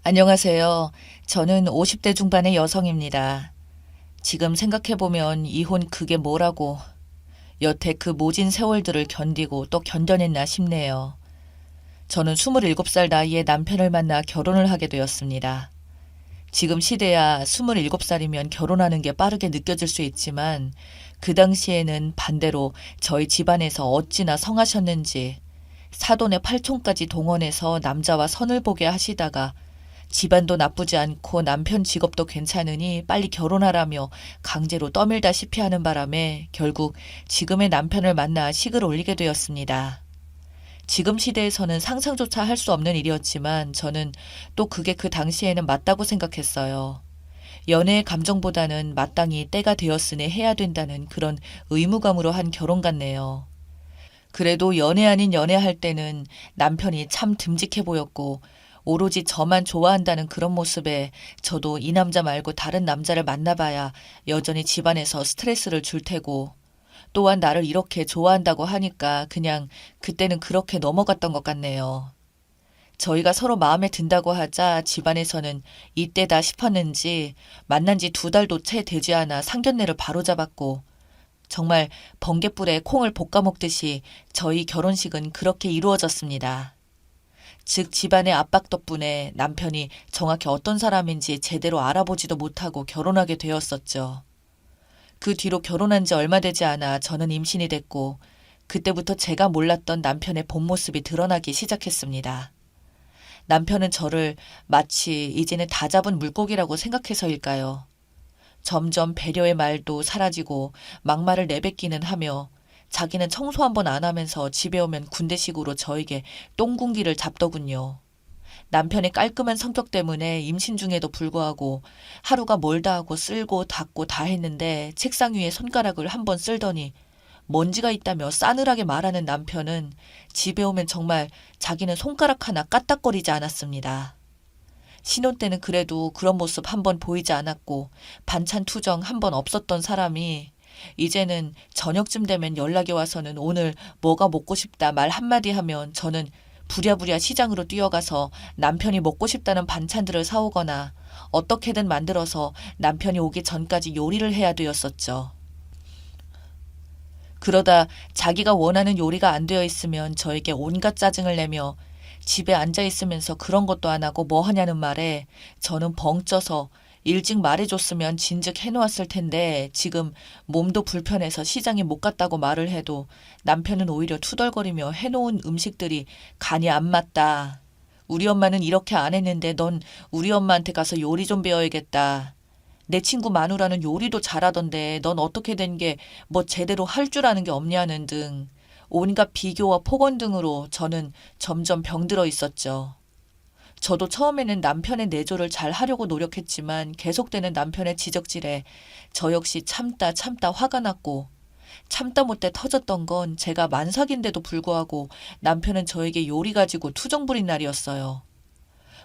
안녕하세요. 저는 50대 중반의 여성입니다. 지금 생각해보면 이혼 그게 뭐라고 여태 그 모진 세월들을 견디고 또 견뎌냈나 싶네요. 저는 27살 나이에 남편을 만나 결혼을 하게 되었습니다. 지금 시대야 27살이면 결혼하는 게 빠르게 느껴질 수 있지만 그 당시에는 반대로 저희 집안에서 어찌나 성하셨는지 사돈의 팔촌까지 동원해서 남자와 선을 보게 하시다가 집안도 나쁘지 않고 남편 직업도 괜찮으니 빨리 결혼하라며 강제로 떠밀다시피 하는 바람에 결국 지금의 남편을 만나 식을 올리게 되었습니다. 지금 시대에서는 상상조차 할 수 없는 일이었지만 저는 또 그게 그 당시에는 맞다고 생각했어요. 연애의 감정보다는 마땅히 때가 되었으니 해야 된다는 그런 의무감으로 한 결혼 같네요. 그래도 연애 아닌 연애할 때는 남편이 참 듬직해 보였고 오로지 저만 좋아한다는 그런 모습에 저도 이 남자 말고 다른 남자를 만나봐야 여전히 집안에서 스트레스를 줄 테고 또한 나를 이렇게 좋아한다고 하니까 그냥 그때는 그렇게 넘어갔던 것 같네요. 저희가 서로 마음에 든다고 하자 집안에서는 이때다 싶었는지 만난 지 2달도 채 되지 않아 상견례를 바로잡았고 정말 번갯불에 콩을 볶아 먹듯이 저희 결혼식은 그렇게 이루어졌습니다. 즉 집안의 압박 덕분에 남편이 정확히 어떤 사람인지 제대로 알아보지도 못하고 결혼하게 되었었죠. 그 뒤로 결혼한 지 얼마 되지 않아 저는 임신이 됐고 그때부터 제가 몰랐던 남편의 본 모습이 드러나기 시작했습니다. 남편은 저를 마치 이제는 다 잡은 물고기라고 생각해서일까요? 점점 배려의 말도 사라지고 막말을 내뱉기는 하며 자기는 청소 한 번 안 하면서 집에 오면 군대식으로 저에게 똥군기를 잡더군요. 남편의 깔끔한 성격 때문에 임신 중에도 불구하고 하루가 멀다 하고 쓸고 닦고 다 했는데 책상 위에 손가락을 한 번 쓸더니 먼지가 있다며 싸늘하게 말하는 남편은 집에 오면 정말 자기는 손가락 하나 까딱거리지 않았습니다. 신혼 때는 그래도 그런 모습 한 번 보이지 않았고 반찬 투정 한 번 없었던 사람이 이제는 저녁쯤 되면 연락이 와서는 오늘 뭐가 먹고 싶다 말 한마디 하면 저는 부랴부랴 시장으로 뛰어가서 남편이 먹고 싶다는 반찬들을 사오거나 어떻게든 만들어서 남편이 오기 전까지 요리를 해야 되었었죠. 그러다 자기가 원하는 요리가 안 되어 있으면 저에게 온갖 짜증을 내며 집에 앉아 있으면서 그런 것도 안 하고 뭐 하냐는 말에 저는 벙 쪄서 일찍 말해줬으면 진즉 해놓았을 텐데 지금 몸도 불편해서 시장에 못 갔다고 말을 해도 남편은 오히려 투덜거리며 해놓은 음식들이 간이 안 맞다. 우리 엄마는 이렇게 안 했는데 넌 우리 엄마한테 가서 요리 좀 배워야겠다. 내 친구 마누라는 요리도 잘하던데 넌 어떻게 된 게 뭐 제대로 할 줄 아는 게 없냐는 등 온갖 비교와 폭언 등으로 저는 점점 병들어 있었죠. 저도 처음에는 남편의 내조를 잘 하려고 노력했지만 계속되는 남편의 지적질에 저 역시 참다 참다 화가 났고 참다 못해 터졌던 건 제가 만삭인데도 불구하고 남편은 저에게 요리 가지고 투정 부린 날이었어요.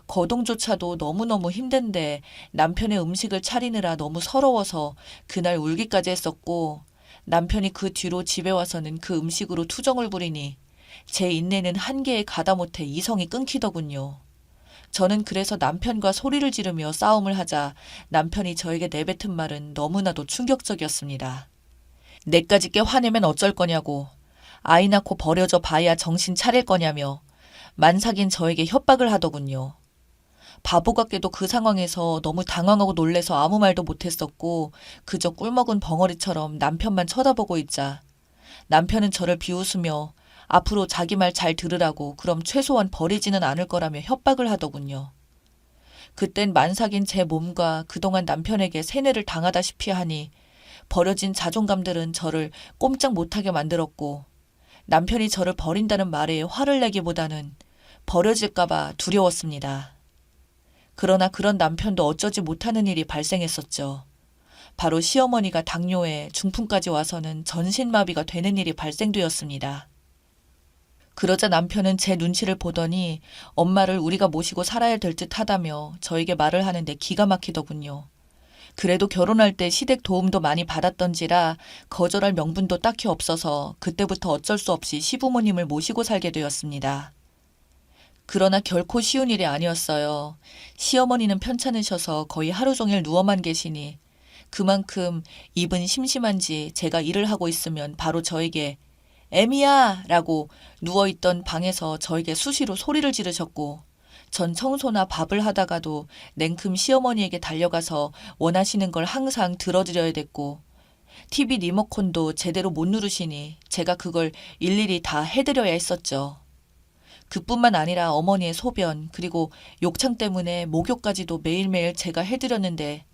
거동조차도 너무너무 힘든데 남편의 음식을 차리느라 너무 서러워서 그날 울기까지 했었고 남편이 그 뒤로 집에 와서는 그 음식으로 투정을 부리니 제 인내는 한계에 가다 못해 이성이 끊기더군요. 저는 그래서 남편과 소리를 지르며 싸움을 하자 남편이 저에게 내뱉은 말은 너무나도 충격적이었습니다. 내까짓게 화내면 어쩔 거냐고, 아이 낳고 버려져 봐야 정신 차릴 거냐며 만삭인 저에게 협박을 하더군요. 바보 같게도 그 상황에서 너무 당황하고 놀래서 아무 말도 못했었고 그저 꿀먹은 벙어리처럼 남편만 쳐다보고 있자 남편은 저를 비웃으며 앞으로 자기 말 잘 들으라고 그럼 최소한 버리지는 않을 거라며 협박을 하더군요. 그땐 만삭인 제 몸과 그동안 남편에게 세뇌를 당하다시피 하니 버려진 자존감들은 저를 꼼짝 못하게 만들었고 남편이 저를 버린다는 말에 화를 내기보다는 버려질까봐 두려웠습니다. 그러나 그런 남편도 어쩌지 못하는 일이 발생했었죠. 바로 시어머니가 당뇨에 중풍까지 와서는 전신마비가 되는 일이 발생되었습니다. 그러자 남편은 제 눈치를 보더니 엄마를 우리가 모시고 살아야 될 듯 하다며 저에게 말을 하는데 기가 막히더군요. 그래도 결혼할 때 시댁 도움도 많이 받았던지라 거절할 명분도 딱히 없어서 그때부터 어쩔 수 없이 시부모님을 모시고 살게 되었습니다. 그러나 결코 쉬운 일이 아니었어요. 시어머니는 편찮으셔서 거의 하루 종일 누워만 계시니 그만큼 입은 심심한지 제가 일을 하고 있으면 바로 저에게 애미야! 라고 누워있던 방에서 저에게 수시로 소리를 지르셨고 전 청소나 밥을 하다가도 냉큼 시어머니에게 달려가서 원하시는 걸 항상 들어드려야 됐고 TV 리모컨도 제대로 못 누르시니 제가 그걸 일일이 다 해드려야 했었죠. 그뿐만 아니라 어머니의 소변 그리고 욕창 때문에 목욕까지도 매일매일 제가 해드렸는데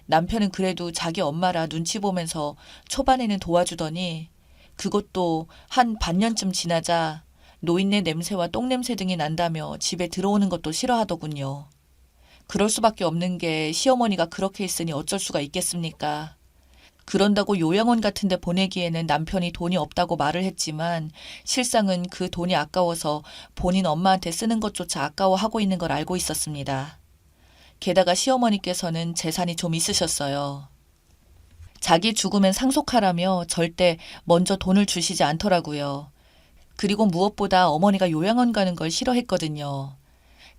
남편은 그래도 자기 엄마라 눈치 보면서 초반에는 도와주더니 그것도 한 반년쯤 지나자 노인네 냄새와 똥냄새 등이 난다며 집에 들어오는 것도 싫어하더군요. 그럴 수밖에 없는 게 시어머니가 그렇게 했으니 어쩔 수가 있겠습니까? 그런다고 요양원 같은 데 보내기에는 남편이 돈이 없다고 말을 했지만 실상은 그 돈이 아까워서 본인 엄마한테 쓰는 것조차 아까워하고 있는 걸 알고 있었습니다. 게다가 시어머니께서는 재산이 좀 있으셨어요. 자기 죽으면 상속하라며 절대 먼저 돈을 주시지 않더라고요. 그리고 무엇보다 어머니가 요양원 가는 걸 싫어했거든요.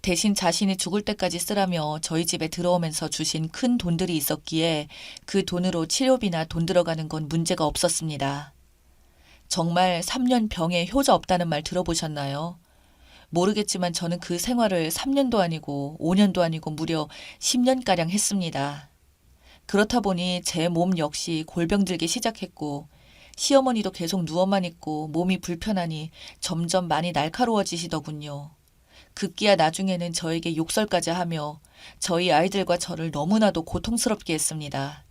대신 자신이 죽을 때까지 쓰라며 저희 집에 들어오면서 주신 큰 돈들이 있었기에 그 돈으로 치료비나 돈 들어가는 건 문제가 없었습니다. 정말 3년 병에 효자 없다는 말 들어보셨나요? 모르겠지만 저는 그 생활을 3년도 아니고 5년도 아니고 무려 10년가량 했습니다. 그렇다 보니 제 몸 역시 골병 들기 시작했고 시어머니도 계속 누워만 있고 몸이 불편하니 점점 많이 날카로워지시더군요. 급기야 나중에는 저에게 욕설까지 하며 저희 아이들과 저를 너무나도 고통스럽게 했습니다.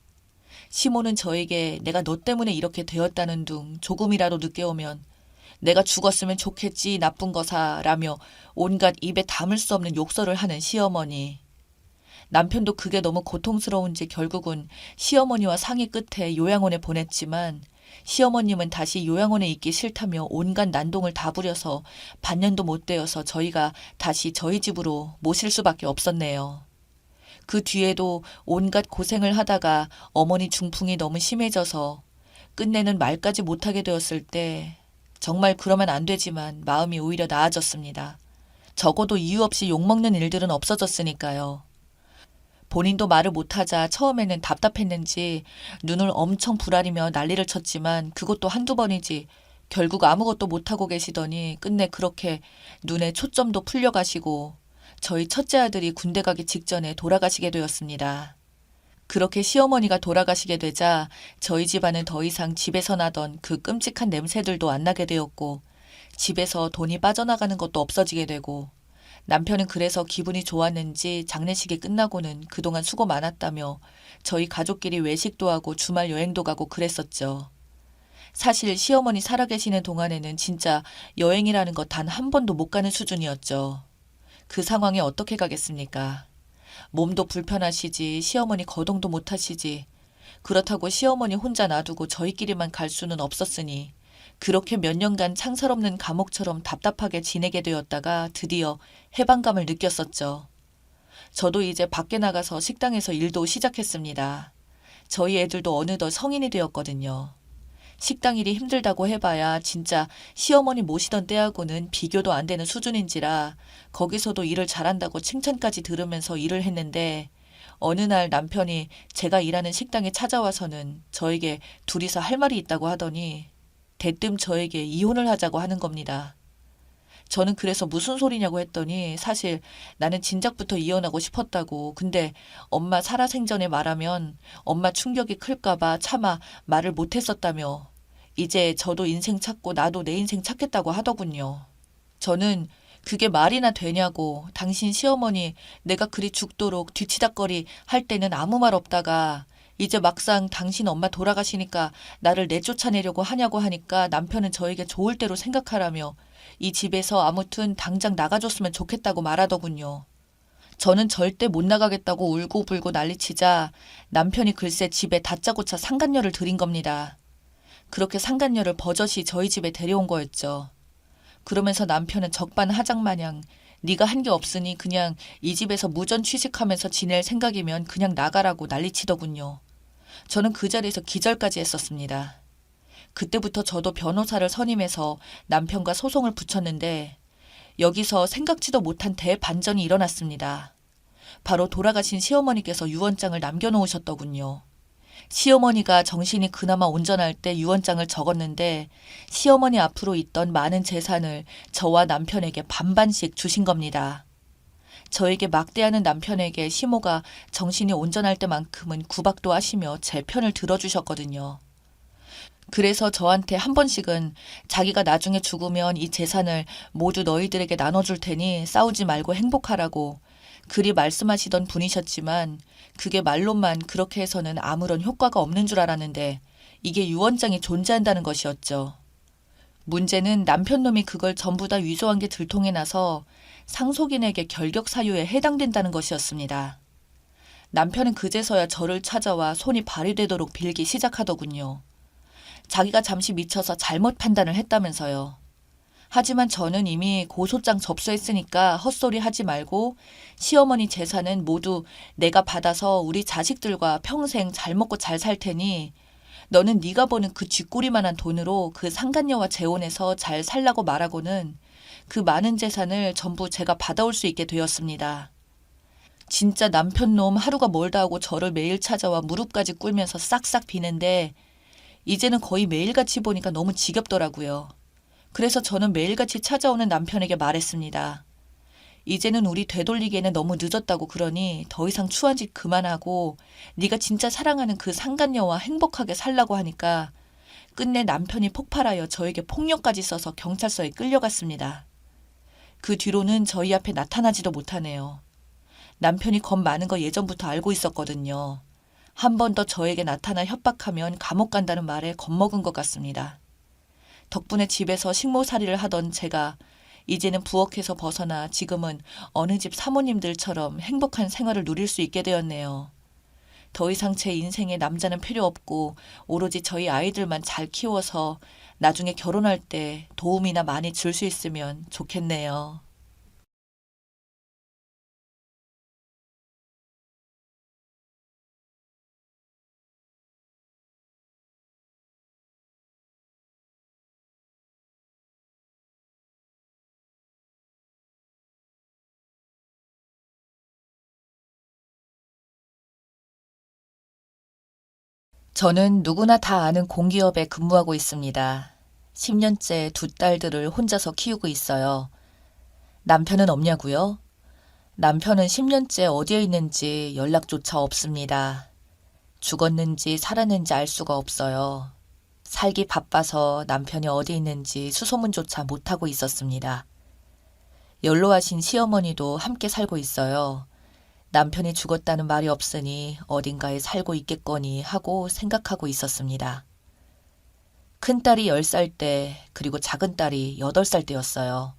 시모는 저에게 내가 너 때문에 이렇게 되었다는 둥 조금이라도 늦게 오면 내가 죽었으면 좋겠지 나쁜 거사 라며 온갖 입에 담을 수 없는 욕설을 하는 시어머니. 남편도 그게 너무 고통스러운지 결국은 시어머니와 상의 끝에 요양원에 보냈지만 시어머님은 다시 요양원에 있기 싫다며 온갖 난동을 다 부려서 반년도 못 되어서 저희가 다시 저희 집으로 모실 수밖에 없었네요. 그 뒤에도 온갖 고생을 하다가 어머니 중풍이 너무 심해져서 끝내는 말까지 못하게 되었을 때 정말 그러면 안 되지만 마음이 오히려 나아졌습니다. 적어도 이유 없이 욕먹는 일들은 없어졌으니까요. 본인도 말을 못하자 처음에는 답답했는지 눈을 엄청 부라리며 난리를 쳤지만 그것도 한두 번이지 결국 아무것도 못하고 계시더니 끝내 그렇게 눈에 초점도 풀려가시고 저희 첫째 아들이 군대 가기 직전에 돌아가시게 되었습니다. 그렇게 시어머니가 돌아가시게 되자 저희 집안은 더 이상 집에서 나던 그 끔찍한 냄새들도 안 나게 되었고 집에서 돈이 빠져나가는 것도 없어지게 되고 남편은 그래서 기분이 좋았는지 장례식이 끝나고는 그동안 수고 많았다며 저희 가족끼리 외식도 하고 주말 여행도 가고 그랬었죠. 사실 시어머니 살아계시는 동안에는 진짜 여행이라는 거 단 한 번도 못 가는 수준이었죠. 그 상황에 어떻게 가겠습니까? 몸도 불편하시지 시어머니 거동도 못하시지 그렇다고 시어머니 혼자 놔두고 저희끼리만 갈 수는 없었으니 그렇게 몇 년간 창살 없는 감옥처럼 답답하게 지내게 되었다가 드디어 해방감을 느꼈었죠. 저도 이제 밖에 나가서 식당에서 일도 시작했습니다. 저희 애들도 어느덧 성인이 되었거든요. 식당 일이 힘들다고 해봐야 진짜 시어머니 모시던 때하고는 비교도 안 되는 수준인지라 거기서도 일을 잘한다고 칭찬까지 들으면서 일을 했는데 어느 날 남편이 제가 일하는 식당에 찾아와서는 저에게 둘이서 할 말이 있다고 하더니 대뜸 저에게 이혼을 하자고 하는 겁니다. 저는 그래서 무슨 소리냐고 했더니 사실 나는 진작부터 이혼하고 싶었다고 근데 엄마 살아생전에 말하면 엄마 충격이 클까봐 차마 말을 못했었다며 이제 저도 인생 찾고 나도 내 인생 찾겠다고 하더군요. 저는 그게 말이나 되냐고 당신 시어머니 내가 그리 죽도록 뒤치다꺼리 할 때는 아무 말 없다가 이제 막상 당신 엄마 돌아가시니까 나를 내쫓아내려고 하냐고 하니까 남편은 저에게 좋을 대로 생각하라며 이 집에서 아무튼 당장 나가줬으면 좋겠다고 말하더군요. 저는 절대 못 나가겠다고 울고불고 난리치자 남편이 글쎄 집에 다짜고짜 상간녀를 들인 겁니다. 그렇게 상간녀를 버젓이 저희 집에 데려온 거였죠. 그러면서 남편은 적반하장마냥 네가 한 게 없으니 그냥 이 집에서 무전 취직하면서 지낼 생각이면 그냥 나가라고 난리치더군요. 저는 그 자리에서 기절까지 했었습니다. 그때부터 저도 변호사를 선임해서 남편과 소송을 붙였는데 여기서 생각지도 못한 대반전이 일어났습니다. 바로 돌아가신 시어머니께서 유언장을 남겨놓으셨더군요. 시어머니가 정신이 그나마 온전할 때 유언장을 적었는데 시어머니 앞으로 있던 많은 재산을 저와 남편에게 반반씩 주신 겁니다. 저에게 막대하는 남편에게 시모가 정신이 온전할 때만큼은 구박도 하시며 제 편을 들어주셨거든요. 그래서 저한테 한 번씩은 자기가 나중에 죽으면 이 재산을 모두 너희들에게 나눠줄 테니 싸우지 말고 행복하라고 그리 말씀하시던 분이셨지만 그게 말로만 그렇게 해서는 아무런 효과가 없는 줄 알았는데 이게 유언장이 존재한다는 것이었죠. 문제는 남편 놈이 그걸 전부 다 위조한 게 들통이 나서 상속인에게 결격 사유에 해당된다는 것이었습니다. 남편은 그제서야 저를 찾아와 손이 발이 되도록 빌기 시작하더군요. 자기가 잠시 미쳐서 잘못 판단을 했다면서요. 하지만 저는 이미 고소장 접수했으니까 헛소리 하지 말고 시어머니 재산은 모두 내가 받아서 우리 자식들과 평생 잘 먹고 잘 살 테니 너는 네가 버는 그 쥐꼬리만한 돈으로 그 상간녀와 재혼해서 잘 살라고 말하고는 그 많은 재산을 전부 제가 받아올 수 있게 되었습니다. 진짜 남편 놈 하루가 멀다 하고 저를 매일 찾아와 무릎까지 꿇면서 싹싹 비는데 이제는 거의 매일같이 보니까 너무 지겹더라고요. 그래서 저는 매일같이 찾아오는 남편에게 말했습니다. 이제는 우리 되돌리기에는 너무 늦었다고 그러니 더 이상 추한 짓 그만하고 네가 진짜 사랑하는 그 상간녀와 행복하게 살라고 하니까 끝내 남편이 폭발하여 저에게 폭력까지 써서 경찰서에 끌려갔습니다. 그 뒤로는 저희 앞에 나타나지도 못하네요. 남편이 겁 많은 거 예전부터 알고 있었거든요. 한 번 더 저에게 나타나 협박하면 감옥 간다는 말에 겁먹은 것 같습니다. 덕분에 집에서 식모살이를 하던 제가 이제는 부엌에서 벗어나 지금은 어느 집 사모님들처럼 행복한 생활을 누릴 수 있게 되었네요. 더 이상 제 인생에 남자는 필요 없고 오로지 저희 아이들만 잘 키워서 나중에 결혼할 때 도움이나 많이 줄 수 있으면 좋겠네요. 저는 누구나 다 아는 공기업에 근무하고 있습니다. 10년째 두 딸들을 혼자서 키우고 있어요. 남편은 없냐고요? 남편은 10년째 어디에 있는지 연락조차 없습니다. 죽었는지 살았는지 알 수가 없어요. 살기 바빠서 남편이 어디 있는지 수소문조차 못하고 있었습니다. 연로하신 시어머니도 함께 살고 있어요. 남편이 죽었다는 말이 없으니 어딘가에 살고 있겠거니 하고 생각하고 있었습니다. 큰딸이 10살 때 그리고 작은딸이 8살 때였어요.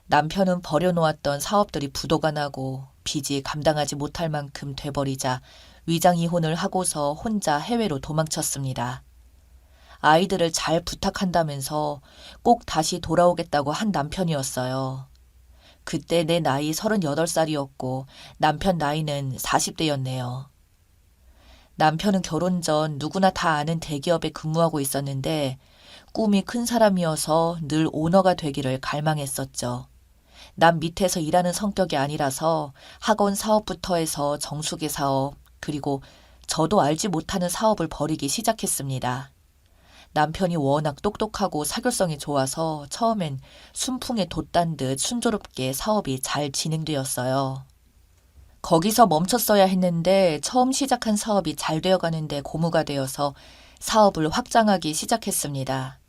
남편은 버려놓았던 사업들이 부도가 나고 빚이 감당하지 못할 만큼 돼버리자 위장 이혼을 하고서 혼자 해외로 도망쳤습니다. 아이들을 잘 부탁한다면서 꼭 다시 돌아오겠다고 한 남편이었어요. 그때 내 나이 38살이었고 남편 나이는 40대였네요. 남편은 결혼 전 누구나 다 아는 대기업에 근무하고 있었는데 꿈이 큰 사람이어서 늘 오너가 되기를 갈망했었죠. 남 밑에서 일하는 성격이 아니라서 학원 사업부터 해서 정수기 사업, 그리고 저도 알지 못하는 사업을 벌이기 시작했습니다. 남편이 워낙 똑똑하고 사교성이 좋아서 처음엔 순풍에 돛단 듯 순조롭게 사업이 잘 진행되었어요. 거기서 멈췄어야 했는데 처음 시작한 사업이 잘 되어가는데 고무가 되어서 사업을 확장하기 시작했습니다.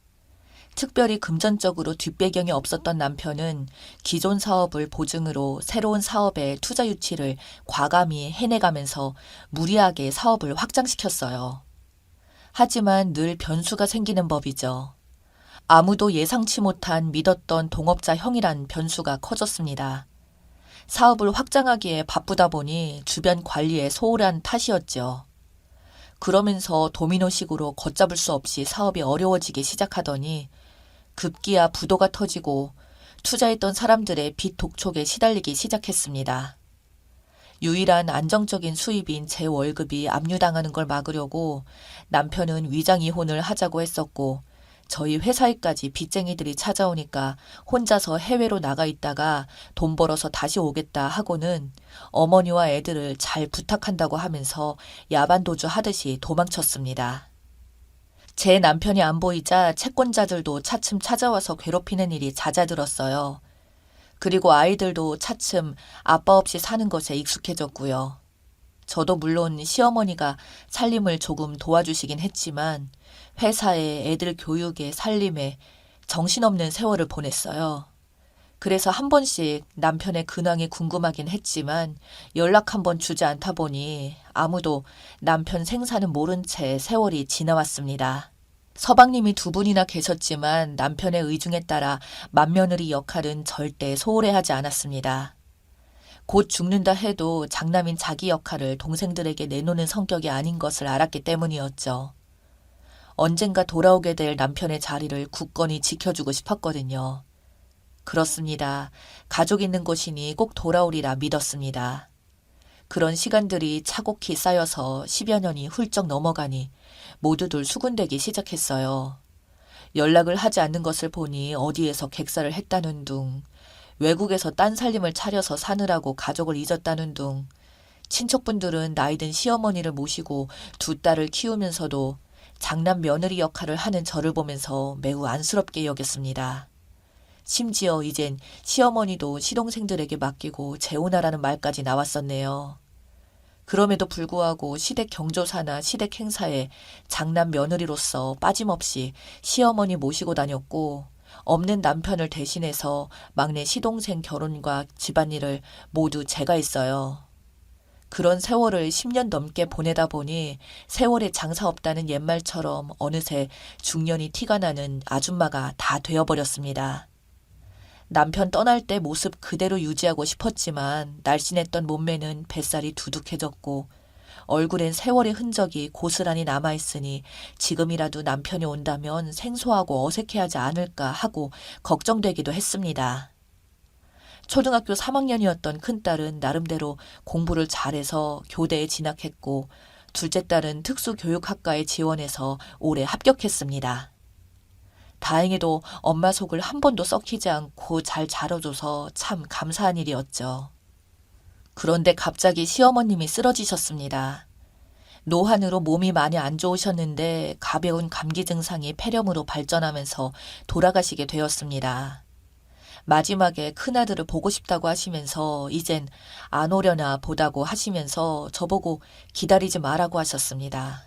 특별히 금전적으로 뒷배경이 없었던 남편은 기존 사업을 보증으로 새로운 사업의 투자 유치를 과감히 해내가면서 무리하게 사업을 확장시켰어요. 하지만 늘 변수가 생기는 법이죠. 아무도 예상치 못한 믿었던 동업자 형이란 변수가 커졌습니다. 사업을 확장하기에 바쁘다 보니 주변 관리에 소홀한 탓이었죠. 그러면서 도미노식으로 걷잡을 수 없이 사업이 어려워지기 시작하더니 급기야 부도가 터지고 투자했던 사람들의 빚 독촉에 시달리기 시작했습니다. 유일한 안정적인 수입인 제 월급이 압류당하는 걸 막으려고 남편은 위장 이혼을 하자고 했었고 저희 회사에까지 빚쟁이들이 찾아오니까 혼자서 해외로 나가 있다가 돈 벌어서 다시 오겠다 하고는 어머니와 애들을 잘 부탁한다고 하면서 야반도주 하듯이 도망쳤습니다. 제 남편이 안 보이자 채권자들도 차츰 찾아와서 괴롭히는 일이 잦아들었어요. 그리고 아이들도 차츰 아빠 없이 사는 것에 익숙해졌고요. 저도 물론 시어머니가 살림을 조금 도와주시긴 했지만 회사에 애들 교육에 살림에 정신없는 세월을 보냈어요. 그래서 한 번씩 남편의 근황이 궁금하긴 했지만 연락 한 번 주지 않다 보니 아무도 남편 생사는 모른 채 세월이 지나왔습니다. 서방님이 두 분이나 계셨지만 남편의 의중에 따라 맏며느리 역할은 절대 소홀히 하지 않았습니다. 곧 죽는다 해도 장남인 자기 역할을 동생들에게 내놓는 성격이 아닌 것을 알았기 때문이었죠. 언젠가 돌아오게 될 남편의 자리를 굳건히 지켜주고 싶었거든요. 그렇습니다. 가족 있는 곳이니 꼭 돌아오리라 믿었습니다. 그런 시간들이 차곡히 쌓여서 10여 년이 훌쩍 넘어가니 모두들 수군대기 시작했어요. 연락을 하지 않는 것을 보니 어디에서 객사를 했다는 둥, 외국에서 딴 살림을 차려서 사느라고 가족을 잊었다는 둥, 친척분들은 나이든 시어머니를 모시고 두 딸을 키우면서도 장남 며느리 역할을 하는 저를 보면서 매우 안쓰럽게 여겼습니다. 심지어 이젠 시어머니도 시동생들에게 맡기고 재혼하라는 말까지 나왔었네요. 그럼에도 불구하고 시댁 경조사나 시댁 행사에 장남 며느리로서 빠짐없이 시어머니 모시고 다녔고 없는 남편을 대신해서 막내 시동생 결혼과 집안일을 모두 제가 했어요. 그런 세월을 10년 넘게 보내다 보니 세월에 장사 없다는 옛말처럼 어느새 중년이 티가 나는 아줌마가 다 되어버렸습니다. 남편 떠날 때 모습 그대로 유지하고 싶었지만 날씬했던 몸매는 뱃살이 두둑해졌고 얼굴엔 세월의 흔적이 고스란히 남아있으니 지금이라도 남편이 온다면 생소하고 어색해하지 않을까 하고 걱정되기도 했습니다. 초등학교 3학년이었던 큰딸은 나름대로 공부를 잘해서 교대에 진학했고 둘째 딸은 특수교육학과에 지원해서 올해 합격했습니다. 다행히도 엄마 속을 한 번도 썩히지 않고 잘 자라줘서 참 감사한 일이었죠. 그런데 갑자기 시어머님이 쓰러지셨습니다. 노환으로 몸이 많이 안 좋으셨는데 가벼운 감기 증상이 폐렴으로 발전하면서 돌아가시게 되었습니다. 마지막에 큰아들을 보고 싶다고 하시면서 이젠 안 오려나 보다고 하시면서 저보고 기다리지 말라고 하셨습니다.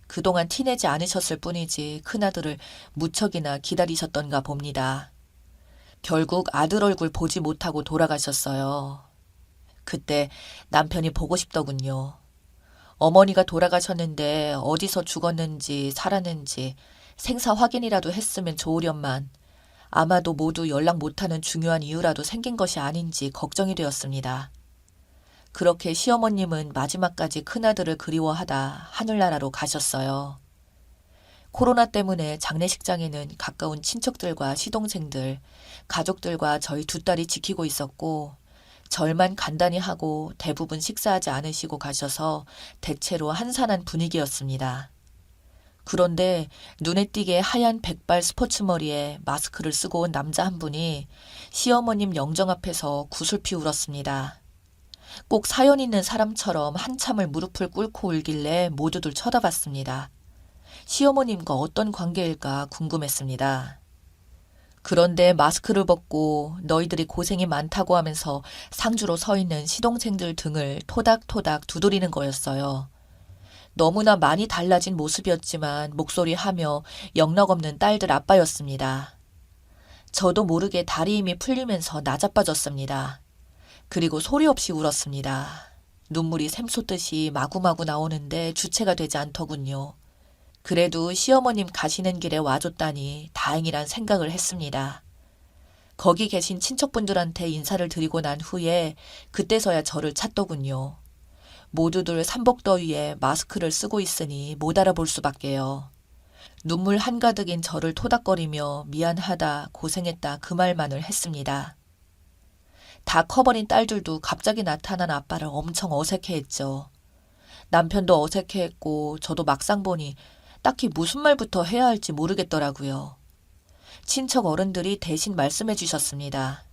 그동안 티내지 않으셨을 뿐이지 큰아들을 무척이나 기다리셨던가 봅니다. 결국 아들 얼굴 보지 못하고 돌아가셨어요. 그때 남편이 보고 싶더군요. 어머니가 돌아가셨는데 어디서 죽었는지 살았는지 생사 확인이라도 했으면 좋으련만 아마도 모두 연락 못하는 중요한 이유라도 생긴 것이 아닌지 걱정이 되었습니다. 그렇게 시어머님은 마지막까지 큰아들을 그리워하다 하늘나라로 가셨어요. 코로나 때문에 장례식장에는 가까운 친척들과 시동생들, 가족들과 저희 두 딸이 지키고 있었고 절만 간단히 하고 대부분 식사하지 않으시고 가셔서 대체로 한산한 분위기였습니다. 그런데 눈에 띄게 하얀 백발 스포츠 머리에 마스크를 쓰고 온 남자 한 분이 시어머님 영정 앞에서 구슬피 울었습니다. 꼭 사연 있는 사람처럼 한참을 무릎을 꿇고 울길래 모두들 쳐다봤습니다. 시어머님과 어떤 관계일까 궁금했습니다. 그런데 마스크를 벗고 너희들이 고생이 많다고 하면서 상주로 서 있는 시동생들 등을 토닥토닥 두드리는 거였어요. 너무나 많이 달라진 모습이었지만 목소리하며 영락없는 딸들 아빠였습니다. 저도 모르게 다리 힘이 풀리면서 나자빠졌습니다. 그리고 소리 없이 울었습니다. 눈물이 샘솟듯이 마구마구 나오는데 주체가 되지 않더군요. 그래도 시어머님 가시는 길에 와줬다니 다행이란 생각을 했습니다. 거기 계신 친척분들한테 인사를 드리고 난 후에 그때서야 저를 찾더군요. 모두들 삼복더위에 마스크를 쓰고 있으니 못 알아볼 수밖에요. 눈물 한가득인 저를 토닥거리며 미안하다, 고생했다 그 말만을 했습니다. 다 커버린 딸들도 갑자기 나타난 아빠를 엄청 어색해했죠. 남편도 어색해했고 저도 막상 보니 딱히 무슨 말부터 해야 할지 모르겠더라고요. 친척 어른들이 대신 말씀해 주셨습니다.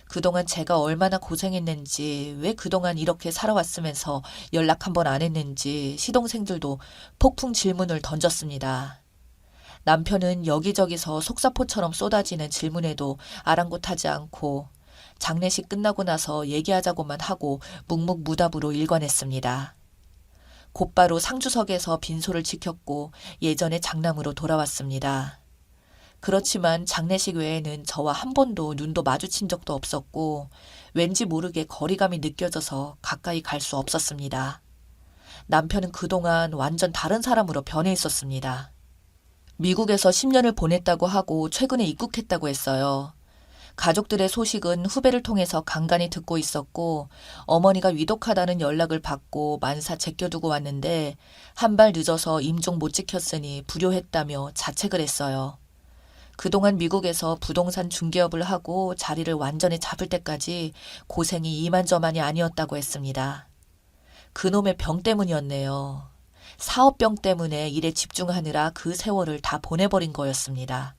그동안 제가 얼마나 고생했는지, 왜 그동안 이렇게 살아왔으면서 연락 한 번 안 했는지 시동생들도 폭풍 질문을 던졌습니다. 남편은 여기저기서 속사포처럼 쏟아지는 질문에도 아랑곳하지 않고 장례식 끝나고 나서 얘기하자고만 하고 묵묵무답으로 일관했습니다. 곧바로 상주석에서 빈소를 지켰고 예전의 장남으로 돌아왔습니다. 그렇지만 장례식 외에는 저와 한 번도 눈도 마주친 적도 없었고 왠지 모르게 거리감이 느껴져서 가까이 갈 수 없었습니다. 남편은 그동안 완전 다른 사람으로 변해 있었습니다. 미국에서 10년을 보냈다고 하고 최근에 입국했다고 했어요. 가족들의 소식은 후배를 통해서 간간히 듣고 있었고 어머니가 위독하다는 연락을 받고 만사 제껴두고 왔는데 한 발 늦어서 임종 못 지켰으니 불효했다며 자책을 했어요. 그동안 미국에서 부동산 중개업을 하고 자리를 완전히 잡을 때까지 고생이 이만저만이 아니었다고 했습니다. 그놈의 병 때문이었네요. 사업병 때문에 일에 집중하느라 그 세월을 다 보내버린 거였습니다.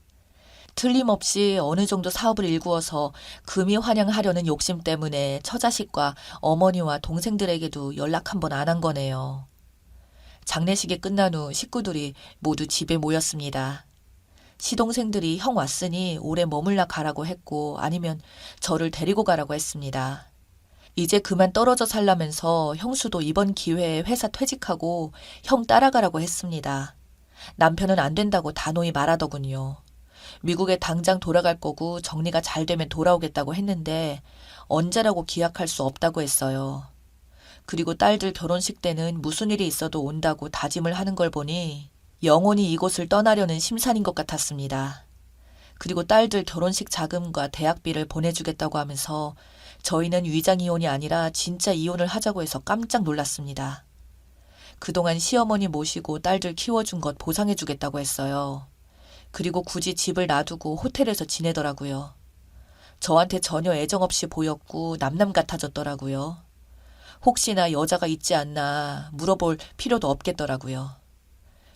틀림없이 어느 정도 사업을 일구어서 금이 환영하려는 욕심 때문에 처자식과 어머니와 동생들에게도 연락 한 번 안 한 거네요. 장례식이 끝난 후 식구들이 모두 집에 모였습니다. 시동생들이 형 왔으니 오래 머물러 가라고 했고 아니면 저를 데리고 가라고 했습니다. 이제 그만 떨어져 살라면서 형수도 이번 기회에 회사 퇴직하고 형 따라가라고 했습니다. 남편은 안 된다고 단호히 말하더군요. 미국에 당장 돌아갈 거고 정리가 잘 되면 돌아오겠다고 했는데 언제라고 기약할 수 없다고 했어요. 그리고 딸들 결혼식 때는 무슨 일이 있어도 온다고 다짐을 하는 걸 보니 영원히 이곳을 떠나려는 심산인 것 같았습니다. 그리고 딸들 결혼식 자금과 대학비를 보내주겠다고 하면서 저희는 위장 이혼이 아니라 진짜 이혼을 하자고 해서 깜짝 놀랐습니다. 그동안 시어머니 모시고 딸들 키워준 것 보상해주겠다고 했어요. 그리고 굳이 집을 놔두고 호텔에서 지내더라고요. 저한테 전혀 애정 없이 보였고 남남 같아졌더라고요. 혹시나 여자가 있지 않나 물어볼 필요도 없겠더라고요.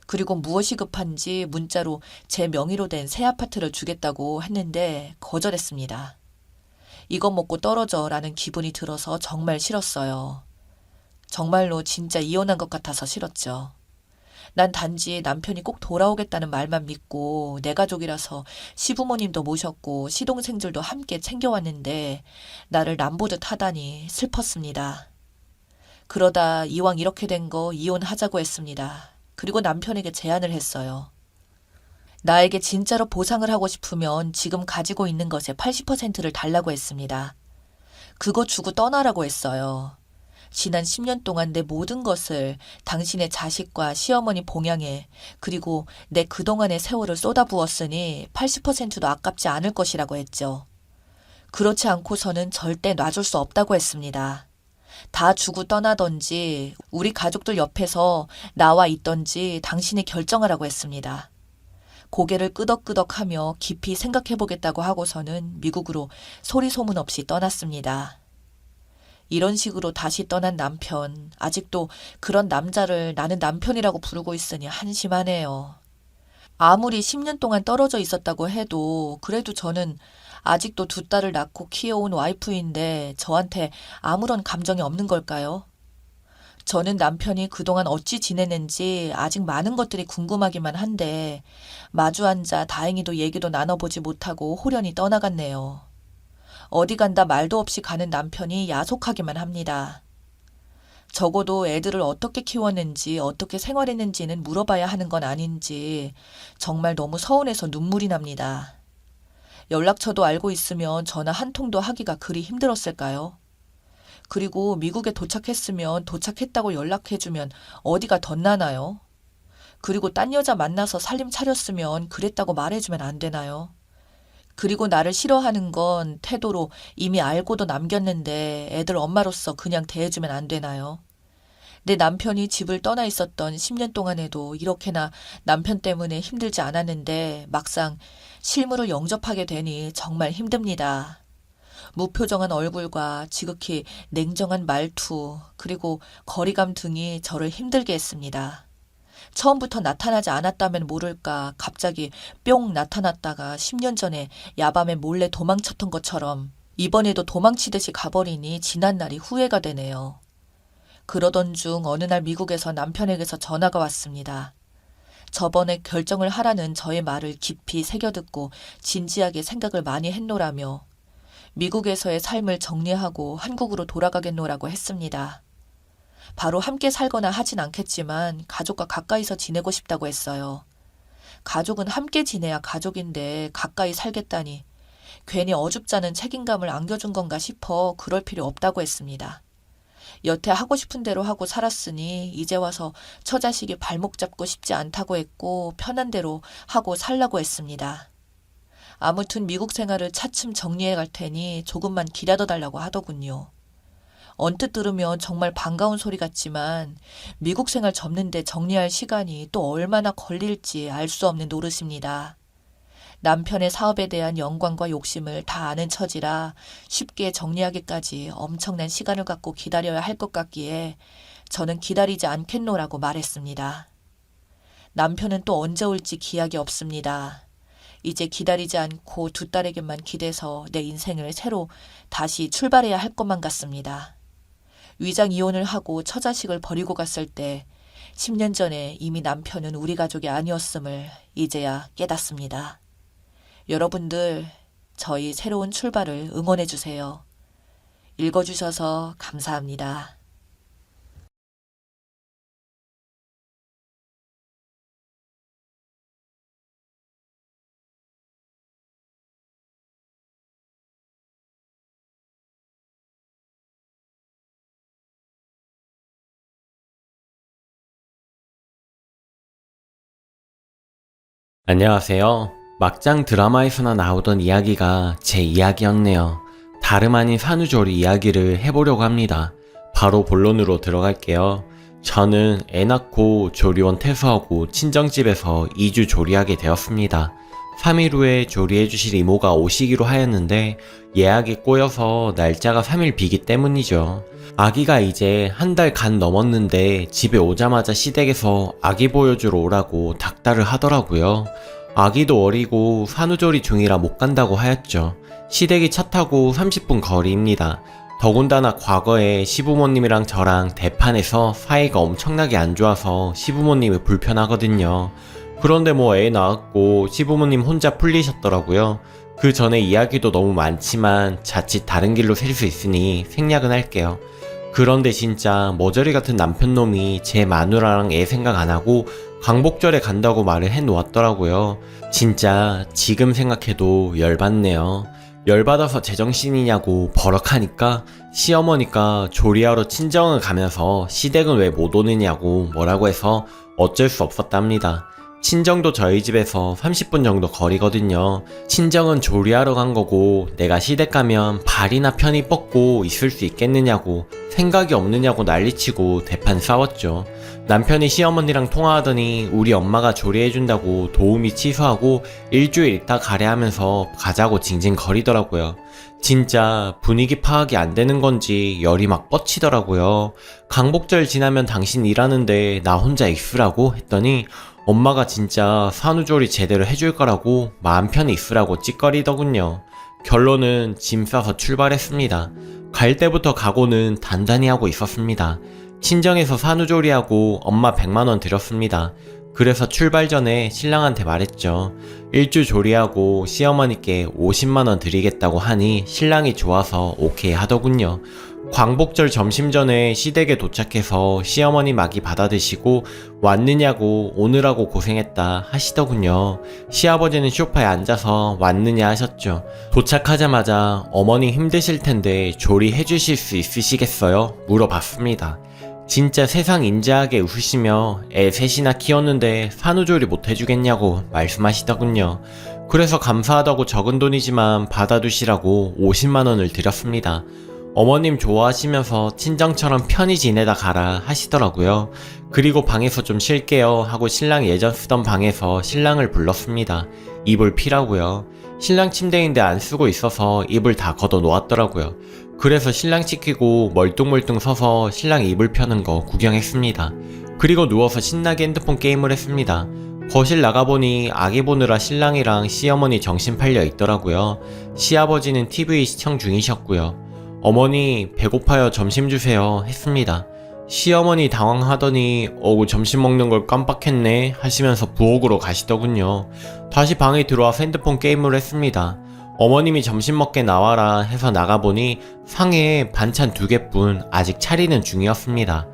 그리고 무엇이 급한지 문자로 제 명의로 된 새 아파트를 주겠다고 했는데 거절했습니다. 이것 먹고 떨어져라는 기분이 들어서 정말 싫었어요. 정말로 진짜 이혼한 것 같아서 싫었죠. 난 단지 남편이 꼭 돌아오겠다는 말만 믿고 내 가족이라서 시부모님도 모셨고 시동생들도 함께 챙겨왔는데 나를 남보듯 하다니 슬펐습니다. 그러다 이왕 이렇게 된 거 이혼하자고 했습니다. 그리고 남편에게 제안을 했어요. 나에게 진짜로 보상을 하고 싶으면 지금 가지고 있는 것의 80%를 달라고 했습니다. 그거 주고 떠나라고 했어요. 지난 10년 동안 내 모든 것을 당신의 자식과 시어머니 봉양에 그리고 내 그동안의 세월을 쏟아부었으니 80%도 아깝지 않을 것이라고 했죠. 그렇지 않고서는 절대 놔줄 수 없다고 했습니다. 다 주고 떠나던지 우리 가족들 옆에서 나와 있던지 당신이 결정하라고 했습니다. 고개를 끄덕끄덕하며 깊이 생각해보겠다고 하고서는 미국으로 소리 소문 없이 떠났습니다. 이런 식으로 다시 떠난 남편, 아직도 그런 남자를 나는 남편이라고 부르고 있으니 한심하네요. 아무리 10년 동안 떨어져 있었다고 해도 그래도 저는 아직도 두 딸을 낳고 키워온 와이프인데 저한테 아무런 감정이 없는 걸까요? 저는 남편이 그동안 어찌 지냈는지 아직 많은 것들이 궁금하기만 한데 마주 앉아 다행히도 얘기도 나눠보지 못하고 홀연히 떠나갔네요. 어디 간다 말도 없이 가는 남편이 야속하기만 합니다. 적어도 애들을 어떻게 키웠는지 어떻게 생활했는지는 물어봐야 하는 건 아닌지 정말 너무 서운해서 눈물이 납니다. 연락처도 알고 있으면 전화 한 통도 하기가 그리 힘들었을까요? 그리고 미국에 도착했으면 도착했다고 연락해주면 어디가 덧나나요? 그리고 딴 여자 만나서 살림 차렸으면 그랬다고 말해주면 안 되나요? 그리고 나를 싫어하는 건 태도로 이미 알고도 남겼는데 애들 엄마로서 그냥 대해주면 안 되나요? 내 남편이 집을 떠나 있었던 10년 동안에도 이렇게나 남편 때문에 힘들지 않았는데 막상 실물을 영접하게 되니 정말 힘듭니다. 무표정한 얼굴과 지극히 냉정한 말투 그리고 거리감 등이 저를 힘들게 했습니다. 처음부터 나타나지 않았다면 모를까 갑자기 뿅 나타났다가 10년 전에 야밤에 몰래 도망쳤던 것처럼 이번에도 도망치듯이 가버리니 지난날이 후회가 되네요. 그러던 중 어느 날 미국에서 남편에게서 전화가 왔습니다. 저번에 결정을 하라는 저의 말을 깊이 새겨듣고 진지하게 생각을 많이 했노라며 미국에서의 삶을 정리하고 한국으로 돌아가겠노라고 했습니다. 바로 함께 살거나 하진 않겠지만 가족과 가까이서 지내고 싶다고 했어요. 가족은 함께 지내야 가족인데 가까이 살겠다니 괜히 어줍잖은 책임감을 안겨준 건가 싶어 그럴 필요 없다고 했습니다. 여태 하고 싶은 대로 하고 살았으니 이제 와서 처자식이 발목 잡고 싶지 않다고 했고 편한 대로 하고 살라고 했습니다. 아무튼 미국 생활을 차츰 정리해 갈 테니 조금만 기다려달라고 하더군요. 언뜻 들으면 정말 반가운 소리 같지만 미국 생활 접는데 정리할 시간이 또 얼마나 걸릴지 알 수 없는 노릇입니다. 남편의 사업에 대한 영광과 욕심을 다 아는 처지라 쉽게 정리하기까지 엄청난 시간을 갖고 기다려야 할 것 같기에 저는 기다리지 않겠노라고 말했습니다. 남편은 또 언제 올지 기약이 없습니다. 이제 기다리지 않고 두 딸에게만 기대서 내 인생을 새로 다시 출발해야 할 것만 같습니다. 위장 이혼을 하고 처자식을 버리고 갔을 때 10년 전에 이미 남편은 우리 가족이 아니었음을 이제야 깨닫습니다. 여러분들, 저희 새로운 출발을 응원해 주세요. 읽어주셔서 감사합니다. 안녕하세요. 막장 드라마에서나 나오던 이야기가 제 이야기였네요. 다름 아닌 산후조리 이야기를 해보려고 합니다. 바로 본론으로 들어갈게요. 저는 애 낳고 조리원 퇴소하고 친정집에서 2주 조리하게 되었습니다. 3일 후에 조리해주실 이모가 오시기로 하였는데 예약이 꼬여서 날짜가 3일 비기 때문이죠. 아기가 이제 한 달 간 넘었는데 집에 오자마자 시댁에서 아기 보여주러 오라고 닥달을 하더라고요. 아기도 어리고 산후조리 중이라 못 간다고 하였죠. 시댁이 차 타고 30분 거리입니다. 더군다나 과거에 시부모님이랑 저랑 대판에서 사이가 엄청나게 안 좋아서 시부모님이 불편하거든요. 그런데 뭐 애 낳았고 시부모님 혼자 풀리셨더라고요. 그 전에 이야기도 너무 많지만 자칫 다른 길로 셀 수 있으니 생략은 할게요. 그런데 진짜 머저리 같은 남편놈이 제 마누라랑 애 생각 안 하고 광복절에 간다고 말을 해놓았더라고요. 진짜 지금 생각해도 열받네요. 열받아서 제정신이냐고 버럭하니까 시어머니가 조리하러 친정을 가면서 시댁은 왜 못 오느냐고 뭐라고 해서 어쩔 수 없었답니다. 친정도 저희 집에서 30분 정도 거리거든요. 친정은 조리하러 간 거고 내가 시댁 가면 발이나 편히 뻗고 있을 수 있겠느냐고 생각이 없느냐고 난리치고 대판 싸웠죠. 남편이 시어머니랑 통화하더니 우리 엄마가 조리해준다고 도우미 취소하고 일주일 있다 가래 하면서 가자고 징징거리더라고요. 진짜 분위기 파악이 안 되는 건지 열이 막 뻗치더라고요. 광복절 지나면 당신 일하는데 나 혼자 있으라고 했더니 엄마가 진짜 산후조리 제대로 해줄 거라고 마음 편히 있으라고 찌꺼리더군요. 결론은 짐 싸서 출발했습니다. 갈 때부터 각오는 단단히 하고 있었습니다. 친정에서 산후조리하고 엄마 100만원 드렸습니다. 그래서 출발 전에 신랑한테 말했죠. 일주 조리하고 시어머니께 50만원 드리겠다고 하니 신랑이 좋아서 오케이 하더군요. 광복절 점심 전에 시댁에 도착해서 시어머니 막이 받아드시고 왔느냐고 오느라고 고생했다 하시더군요. 시아버지는 소파에 앉아서 왔느냐 하셨죠. 도착하자마자 어머니 힘드실 텐데 조리해 주실 수 있으시겠어요? 물어봤습니다. 진짜 세상 인자하게 웃으시며 애 셋이나 키웠는데 산후조리 못 해주겠냐고 말씀하시더군요. 그래서 감사하다고 적은 돈이지만 받아두시라고 50만원을 드렸습니다. 어머님 좋아하시면서 친정처럼 편히 지내다 가라 하시더라고요. 그리고 방에서 좀 쉴게요 하고 신랑 예전 쓰던 방에서 신랑을 불렀습니다. 이불 피라고요. 신랑 침대인데 안 쓰고 있어서 이불 다 걷어 놓았더라고요. 그래서 신랑 시키고 멀뚱멀뚱 서서 신랑 이불 펴는 거 구경했습니다. 그리고 누워서 신나게 핸드폰 게임을 했습니다. 거실 나가보니 아기 보느라 신랑이랑 시어머니 정신 팔려 있더라고요. 시아버지는 TV 시청 중이셨고요. 어머니 배고파요 점심 주세요 했습니다. 시어머니 당황하더니 점심 먹는 걸 깜빡했네 하시면서 부엌으로 가시더군요. 다시 방에 들어와서 핸드폰 게임을 했습니다. 어머님이 점심 먹게 나와라 해서 나가보니 상에 반찬 2개뿐 아직 차리는 중이었습니다.